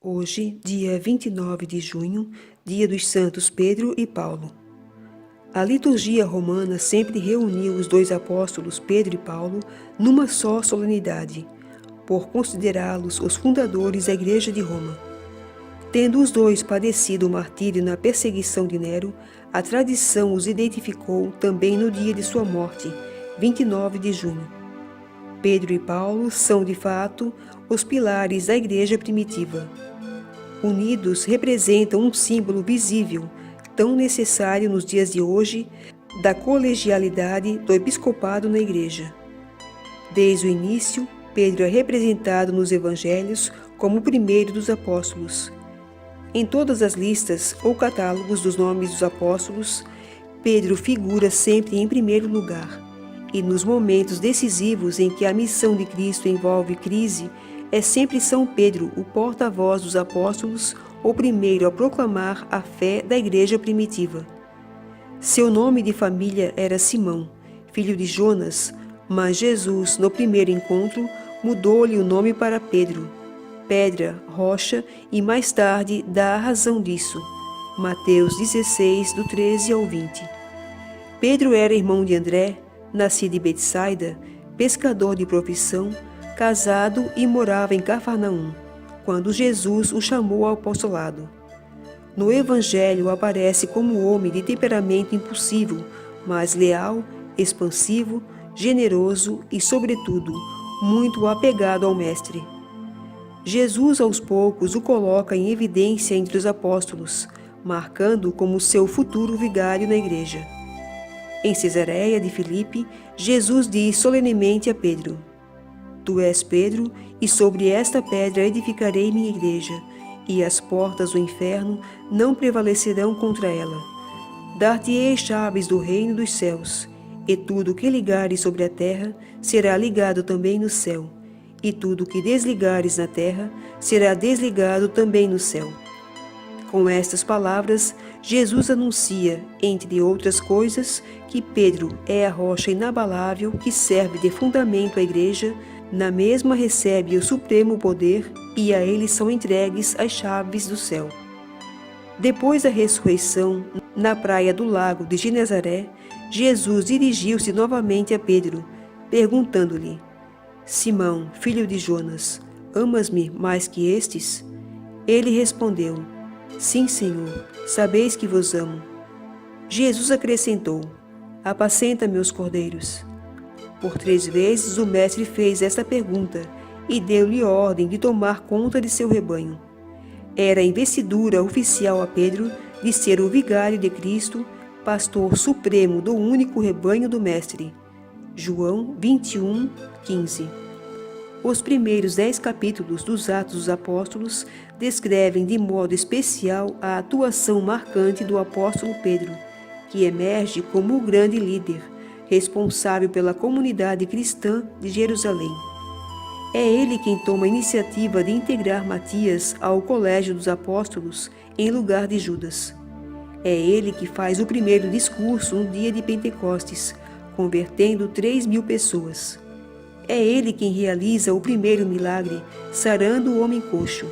Hoje, dia 29 de junho, dia dos santos Pedro e Paulo. A liturgia romana sempre reuniu os dois apóstolos Pedro e Paulo numa só solenidade, por considerá-los os fundadores da Igreja de Roma. Tendo os dois padecido o martírio na perseguição de Nero, a tradição os identificou também no dia de sua morte, 29 de junho. Pedro e Paulo são, de fato, os pilares da Igreja primitiva. Unidos, representam um símbolo visível, tão necessário nos dias de hoje, da colegialidade do episcopado na Igreja. Desde o início, Pedro é representado nos Evangelhos como o primeiro dos apóstolos. Em todas as listas ou catálogos dos nomes dos apóstolos, Pedro figura sempre em primeiro lugar. E nos momentos decisivos em que a missão de Cristo envolve crise, é sempre São Pedro, o porta-voz dos apóstolos, o primeiro a proclamar a fé da Igreja primitiva. Seu nome de família era Simão, filho de Jonas, mas Jesus, no primeiro encontro, mudou-lhe o nome para Pedro, pedra, rocha, e mais tarde dá a razão disso. Mateus 16, do 13 ao 20. Pedro era irmão de André, nascido em Betsaida, pescador de profissão, casado e morava em Cafarnaum, quando Jesus o chamou ao apostolado. No Evangelho aparece como homem de temperamento impulsivo, mas leal, expansivo, generoso e, sobretudo, muito apegado ao Mestre. Jesus, aos poucos, o coloca em evidência entre os apóstolos, marcando-o como seu futuro vigário na Igreja. Em Cesareia de Filipe, Jesus diz solenemente a Pedro: Tu és Pedro, e sobre esta pedra edificarei minha igreja, e as portas do inferno não prevalecerão contra ela. Dar-te-ei chaves do reino dos céus, e tudo o que ligares sobre a terra será ligado também no céu, e tudo o que desligares na terra será desligado também no céu. Com estas palavras, Jesus anuncia, entre outras coisas, que Pedro é a rocha inabalável que serve de fundamento à igreja. Na mesma recebe o supremo poder e a ele são entregues as chaves do céu. Depois da ressurreição, na praia do lago de Genezaré, Jesus dirigiu-se novamente a Pedro, perguntando-lhe: Simão, filho de Jonas, amas-me mais que estes? Ele respondeu: Sim, Senhor, sabeis que vos amo. Jesus acrescentou: Apacenta meus cordeiros. Por 3 vezes o mestre fez esta pergunta e deu-lhe ordem de tomar conta de seu rebanho. Era a investidura oficial a Pedro de ser o vigário de Cristo, pastor supremo do único rebanho do Mestre. João 21, 15. Os primeiros 10 capítulos dos Atos dos Apóstolos descrevem de modo especial a atuação marcante do apóstolo Pedro, que emerge como o grande líder, responsável pela comunidade cristã de Jerusalém. É ele quem toma a iniciativa de integrar Matias ao colégio dos apóstolos em lugar de Judas. É ele que faz o primeiro discurso no dia de Pentecostes, convertendo 3.000 pessoas. É ele quem realiza o primeiro milagre, sarando o homem coxo.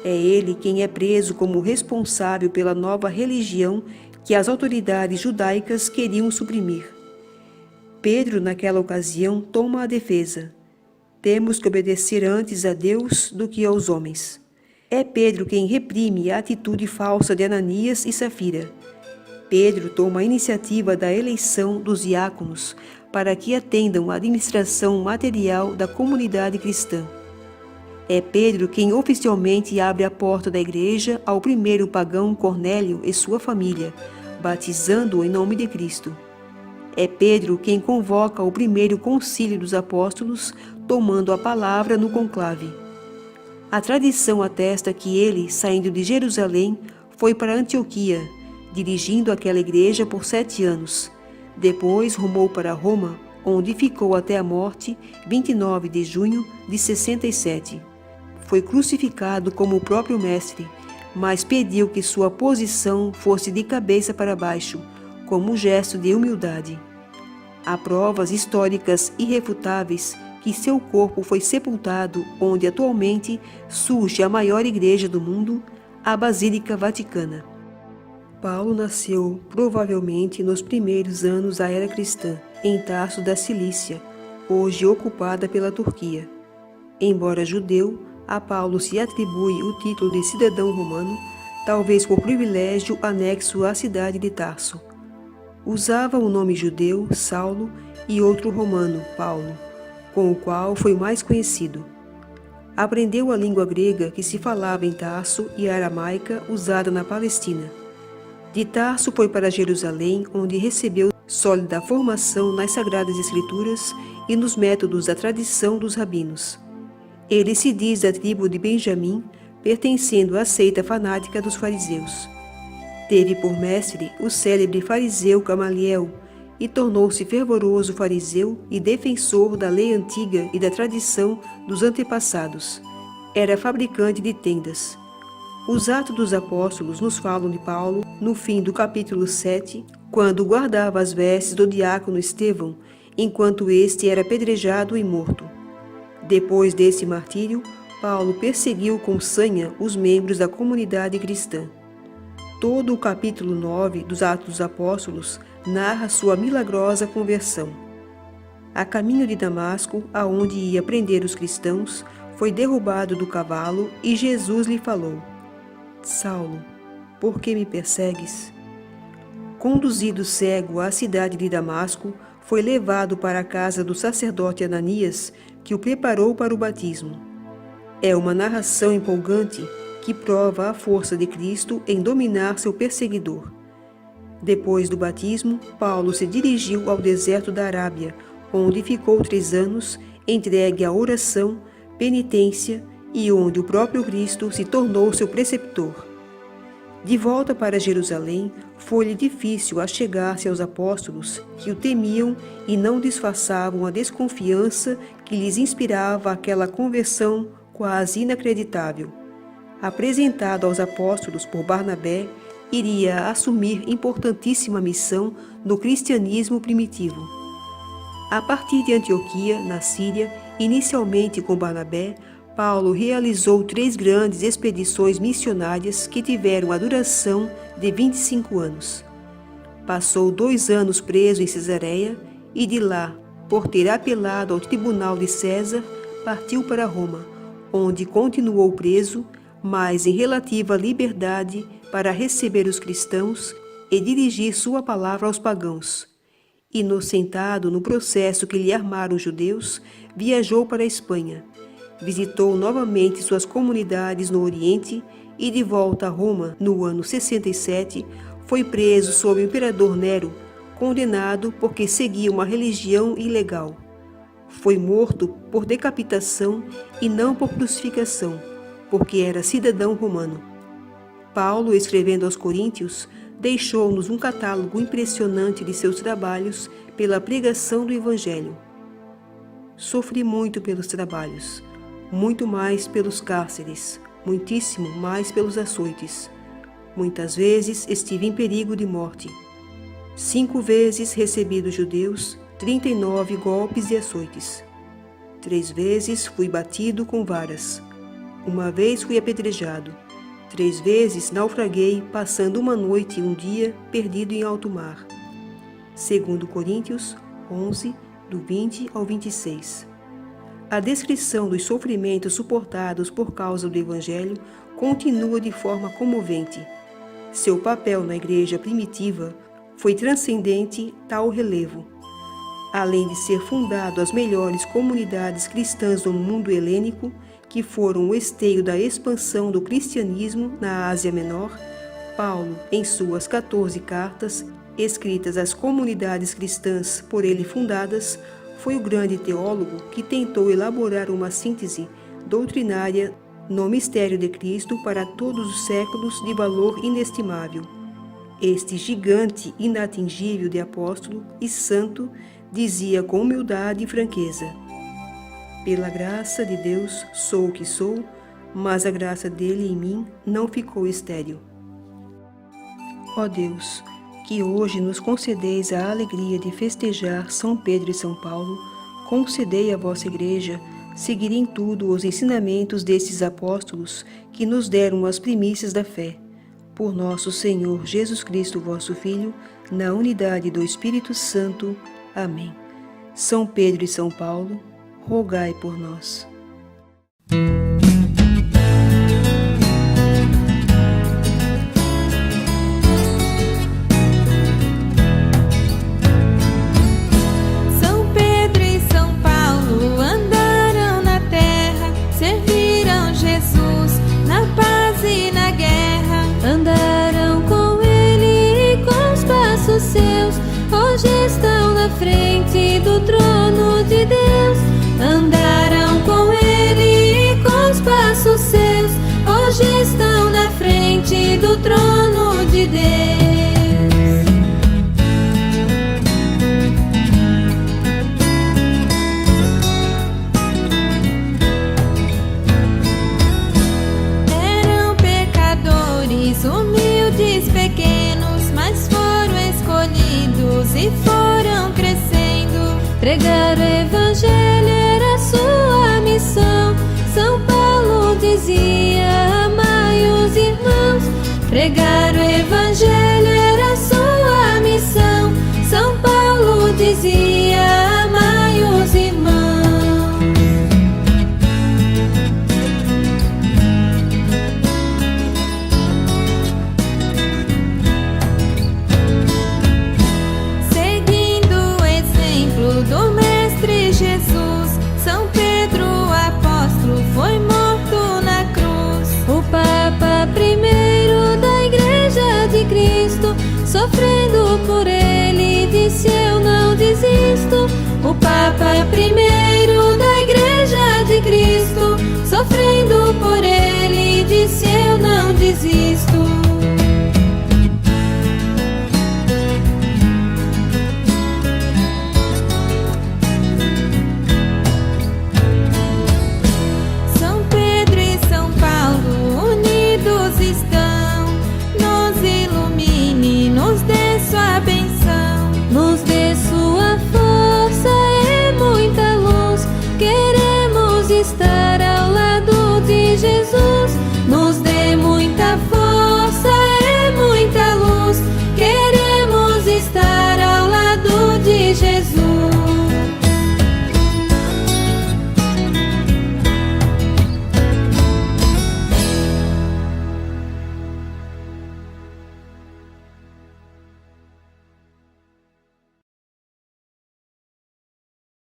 É ele quem é preso como responsável pela nova religião que as autoridades judaicas queriam suprimir. Pedro, naquela ocasião, toma a defesa. Temos que obedecer antes a Deus do que aos homens. É Pedro quem reprime a atitude falsa de Ananias e Safira. Pedro toma a iniciativa da eleição dos diáconos para que atendam à administração material da comunidade cristã. É Pedro quem oficialmente abre a porta da igreja ao primeiro pagão Cornélio e sua família, batizando-o em nome de Cristo. É Pedro quem convoca o primeiro concílio dos apóstolos, tomando a palavra no conclave. A tradição atesta que ele, saindo de Jerusalém, foi para Antioquia, dirigindo aquela igreja por 7 anos. Depois rumou para Roma, onde ficou até a morte, 29 de junho de 67. Foi crucificado como o próprio Mestre, mas pediu que sua posição fosse de cabeça para baixo, como um gesto de humildade. Há provas históricas irrefutáveis que seu corpo foi sepultado onde atualmente surge a maior igreja do mundo, a Basílica Vaticana. Paulo nasceu provavelmente nos primeiros anos da era cristã, em Tarso da Cilícia, hoje ocupada pela Turquia. Embora judeu, a Paulo se atribui o título de cidadão romano, talvez por privilégio anexo à cidade de Tarso. Usava o nome judeu, Saulo, e outro romano, Paulo, com o qual foi mais conhecido. Aprendeu a língua grega que se falava em Tarso e a aramaica usada na Palestina. De Tarso foi para Jerusalém, onde recebeu sólida formação nas Sagradas Escrituras e nos métodos da tradição dos rabinos. Ele se diz da tribo de Benjamim, pertencendo à seita fanática dos fariseus. Teve por mestre o célebre fariseu Gamaliel e tornou-se fervoroso fariseu e defensor da lei antiga e da tradição dos antepassados. Era fabricante de tendas. Os Atos dos Apóstolos nos falam de Paulo no fim do capítulo 7, quando guardava as vestes do diácono Estevão, enquanto este era apedrejado e morto. Depois desse martírio, Paulo perseguiu com sanha os membros da comunidade cristã. Todo o capítulo 9 dos Atos dos Apóstolos narra sua milagrosa conversão. A caminho de Damasco, aonde ia prender os cristãos, foi derrubado do cavalo e Jesus lhe falou: Saulo, por que me persegues? Conduzido cego à cidade de Damasco, foi levado para a casa do sacerdote Ananias, que o preparou para o batismo. É uma narração empolgante que prova a força de Cristo em dominar seu perseguidor. Depois do batismo, Paulo se dirigiu ao deserto da Arábia, onde ficou 3 anos, entregue à oração, penitência e onde o próprio Cristo se tornou seu preceptor. De volta para Jerusalém, foi-lhe difícil achegar-se aos apóstolos, que o temiam e não disfarçavam a desconfiança que lhes inspirava aquela conversão quase inacreditável. Apresentado aos apóstolos por Barnabé, iria assumir importantíssima missão no cristianismo primitivo. A partir de Antioquia, na Síria, inicialmente com Barnabé, Paulo realizou 3 grandes expedições missionárias que tiveram a duração de 25 anos. Passou 2 anos preso em Cesareia e de lá, por ter apelado ao tribunal de César, partiu para Roma, onde continuou preso, mas em relativa liberdade para receber os cristãos e dirigir sua palavra aos pagãos. Inocentado no processo que lhe armaram os judeus, viajou para a Espanha. Visitou novamente suas comunidades no Oriente e, de volta a Roma no ano 67, foi preso sob o imperador Nero, condenado porque seguia uma religião ilegal. Foi morto por decapitação e não por crucificação, porque era cidadão romano. Paulo, escrevendo aos Coríntios, deixou-nos um catálogo impressionante de seus trabalhos pela pregação do Evangelho. Sofri muito pelos trabalhos, muito mais pelos cárceres, muitíssimo mais pelos açoites. Muitas vezes estive em perigo de morte. 5 vezes recebi dos judeus 39 golpes e açoites. 3 vezes fui batido com varas. 1 vez fui apedrejado. 3 vezes naufraguei, passando 1 noite e 1 dia perdido em alto mar. 2 Coríntios 11, do 20 ao 26. A descrição dos sofrimentos suportados por causa do Evangelho continua de forma comovente. Seu papel na igreja primitiva foi transcendente tal relevo. além de ser fundado as melhores comunidades cristãs do mundo helênico, que foram o esteio da expansão do cristianismo na Ásia Menor, Paulo, em suas 14 cartas, escritas às comunidades cristãs por ele fundadas, foi o grande teólogo que tentou elaborar uma síntese doutrinária no mistério de Cristo para todos os séculos de valor inestimável. Este gigante inatingível de apóstolo e santo dizia com humildade e franqueza: pela graça de Deus sou o que sou, mas a graça dele em mim não ficou estéril. Ó Deus, que hoje nos concedeis a alegria de festejar São Pedro e São Paulo, concedei à vossa Igreja seguir em tudo os ensinamentos destes apóstolos que nos deram as primícias da fé. Por nosso Senhor Jesus Cristo, vosso Filho, na unidade do Espírito Santo. Amém. São Pedro e São Paulo, rogai por nós. Hoje estão na frente do trono de Deus. Andaram com ele e com os passos seus. Hoje estão na frente do trono de Deus.